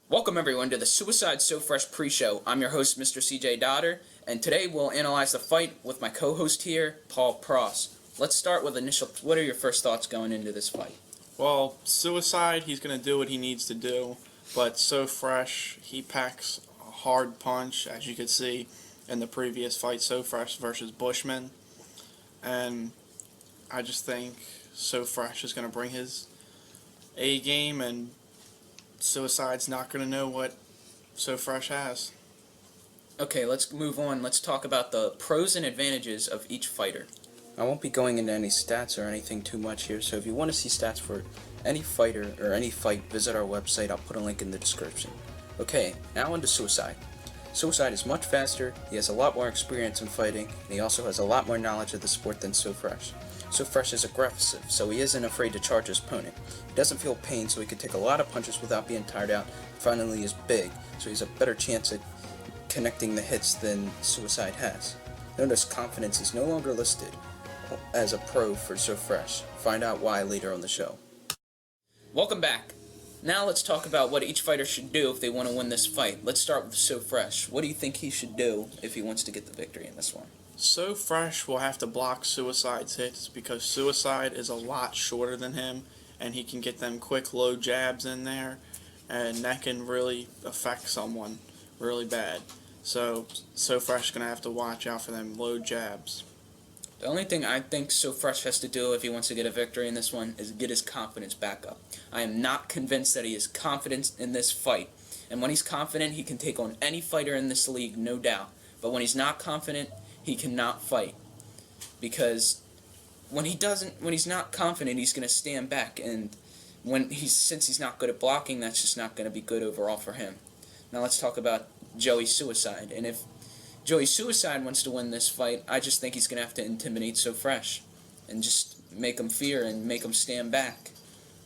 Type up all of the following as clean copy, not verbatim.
Welcome everyone to the Suicide Sofresh pre-show. I'm your host, Mr. CJ Dodder, and today we'll analyze the fight with my co-host here, Paul Pross. Let's start with initial. What are your first thoughts going into this fight? Well, Suicide, he's going to do what he needs to do, but Sofresh, he packs a hard punch, as you could see in the previous fight, Sofresh versus Bushman, and I just think Sofresh is going to bring his A game, and Suicide's not going to know what Sofresh has. Okay, let's move on. Let's talk about the pros and advantages of each fighter. I won't be going into any stats or anything too much here, so if you want to see stats for any fighter or any fight, visit our website. I'll put a link in the description. Okay, now on to Suicide. Suicide is much faster, he has a lot more experience in fighting, and he also has a lot more knowledge of the sport than Sofresh. Sofresh is aggressive, so he isn't afraid to charge his opponent. He doesn't feel pain, so he can take a lot of punches without being tired out. Finally, he is big, so he has a better chance at connecting the hits than Suicide has. Notice confidence is no longer listed as a pro for Sofresh. Find out why later on the show. Welcome back. Now let's talk about what each fighter should do if they want to win this fight. Let's start with Sofresh. What do you think he should do if he wants to get the victory in this one? Sofresh will have to block Suicide's hits because Suicide is a lot shorter than him, and he can get them quick low jabs in there, and that can really affect someone really bad. So Sofresh is going to have to watch out for them low jabs. The only thing I think Sofresh has to do if he wants to get a victory in this one is get his confidence back up. I am not convinced that he is confident in this fight. And when he's confident, he can take on any fighter in this league, no doubt. But when he's not confident, he cannot fight. Because when he's not confident, he's going to stand back. And since he's not good at blocking, that's just not going to be good overall for him. Now let's talk about Joey Suicide. And if Joey Suicide wants to win this fight, I just think he's going to have to intimidate Sofresh and just make him fear and make him stand back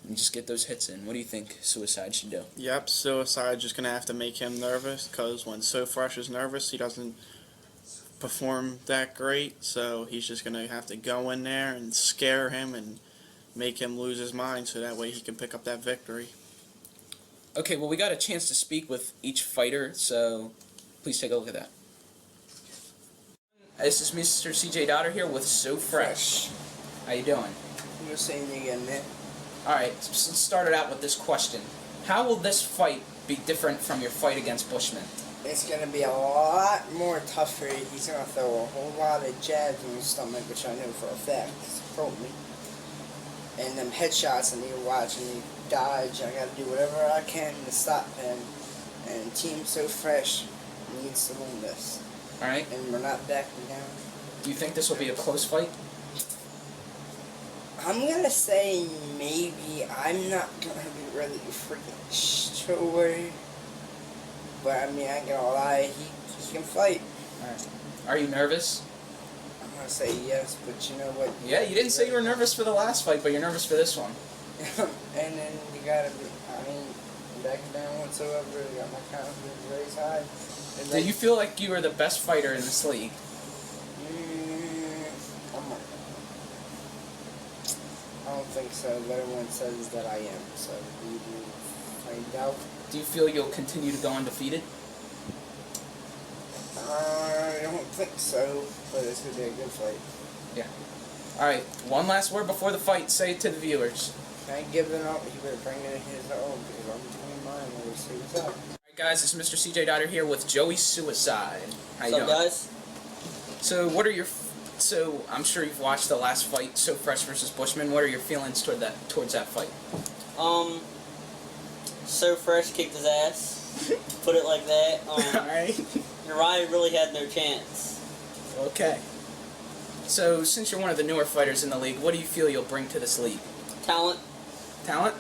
and just get those hits in. What do you think Suicide should do? Yep, Suicide's just going to have to make him nervous because when Sofresh is nervous, he doesn't perform that great, so he's just going to have to go in there and scare him and make him lose his mind so that way he can pick up that victory. Okay, well, we got a chance to speak with each fighter, so please take a look at that. This is Mr. CJ Dodder here with Sofresh. How you doing? You're saying again, man. Alright, so let's start it out with this question. How will this fight be different from your fight against Bushman? It's going to be a lot more tougher. He's going to throw a whole lot of jabs in his stomach, which I know for a fact. He's told me. And them headshots I need to watch and dodge. I got to do whatever I can to stop him. And Team Sofresh needs to win this. Alright. And we're not backing down. Do you think this will be a close fight? I'm going to say maybe. I'm not going to be really freaking sure. But I mean, I ain't gonna lie, he can fight. Alright. Are you nervous? I'm gonna say yes, but you know what? Yeah, you didn't say you were nervous for the last fight, but you're nervous for this one. And then you gotta be, I mean, backing down whatsoever. I got my confidence raised high. Do you feel like you are the best fighter in this league? I don't think so, but everyone says that I am, so we will find out. Do you feel you'll continue to go undefeated? I don't think so, but it's going to be a good fight. Yeah. Alright, one last word before the fight. Say it to the viewers. I ain't giving up. He better bring in his own, because I'm doing mine. We'll see what's up. Alright guys, it's Mr. CJ Dodder here with Joey Suicide. How you What's up, doing? guys? So what are your... So, I'm sure you've watched the last fight, Sofresh versus Bushman. What are your feelings towards that fight? Sofresh kicked his ass. Put it like that. Alright. Uriah really had no chance. Okay. So, since you're one of the newer fighters in the league, what do you feel you'll bring to this league? Talent. Talent?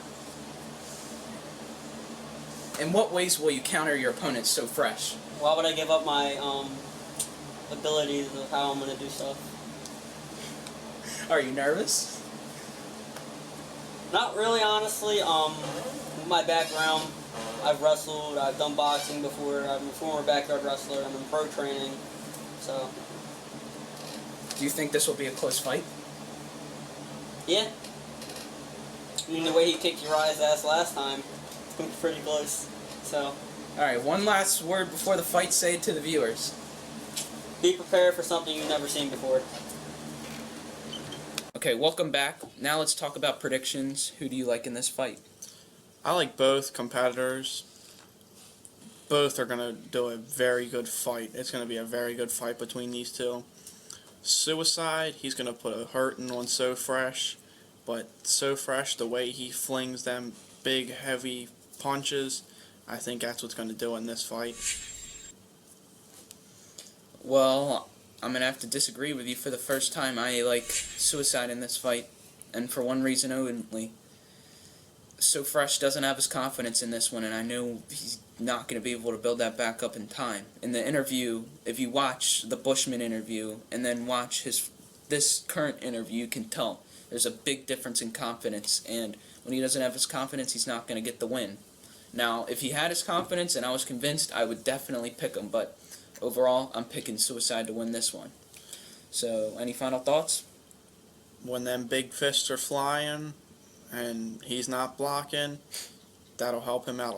In what ways will you counter your opponent Sofresh? Why would I give up my abilities of how I'm gonna do stuff? Are you nervous? Not really, honestly. With my background, I've wrestled, I've done boxing before, I'm a former backyard wrestler, I'm in pro training, so. Do you think this will be a close fight? Yeah. I mean, the way he kicked Uriah's ass last time, it's going to be pretty close. So Alright, one last word before the fight. Say it to the viewers. be prepared for something you've never seen before. Okay, welcome back. Now let's talk about predictions. Who do you like in this fight? I like both competitors. Both are going to do a very good fight. It's going to be a very good fight between these two. Suicide, he's going to put a hurting on Sofresh, but Sofresh, the way he flings them big, heavy punches, I think that's what's going to do in this fight. Well, I'm going to have to disagree with you for the first time. I like Suicide in this fight, and for one reason only. Sofresh doesn't have his confidence in this one, and I know he's not going to be able to build that back up in time. In the interview, if you watch the Bushman interview and then watch this current interview, you can tell there's a big difference in confidence, and when he doesn't have his confidence, he's not going to get the win. Now, if he had his confidence and I was convinced, I would definitely pick him, but overall, I'm picking Suicide to win this one. So, any final thoughts? When them big fists are flying and he's not blocking, that'll help him out a lot.